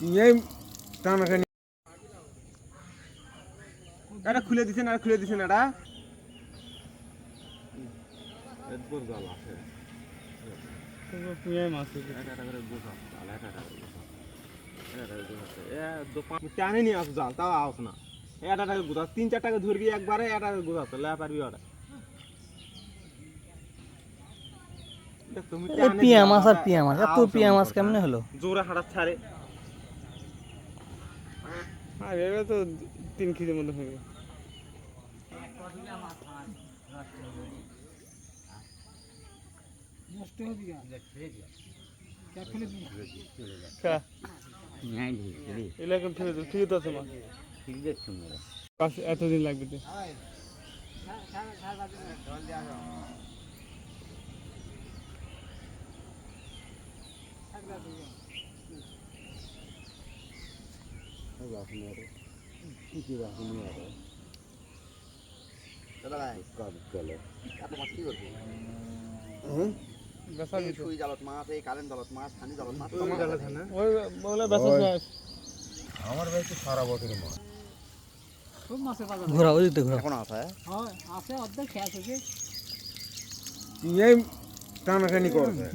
এই টানাটানি এটা খুলে দিছেন আর খুলে দিছেন এটা এরপর জাল আছে তো পুয়াই মাছ এটা করে গোছা জাল এটা এ দোকান টানে নি আস জাল তাও আস না এটা টাকা গোছা 3-4 টাকা ধরবি একবারে এটা গোছা তো লা পারবি ওটা তুমি টানে পিয়া মাছ আর পিয়া মাছ এত পিয়া মাছ কেমনে হলো জোরে হাড়া ছাড়ে আর এটা তো 3 কেজির মধ্যে হবে নষ্ট হয়ে গিয়া কে খুলে দিই কা নাই দিই এলাকা ফেলে দিই ঠিক আছে মা ঠিক দেখছ মেরা পাঁচ এতদিন লাগবে তো আমার ভাই তো সারা বছরের মাছ ঘোরা ওই দিতে ঘোরা এখন আছে এই টানাটানি করছে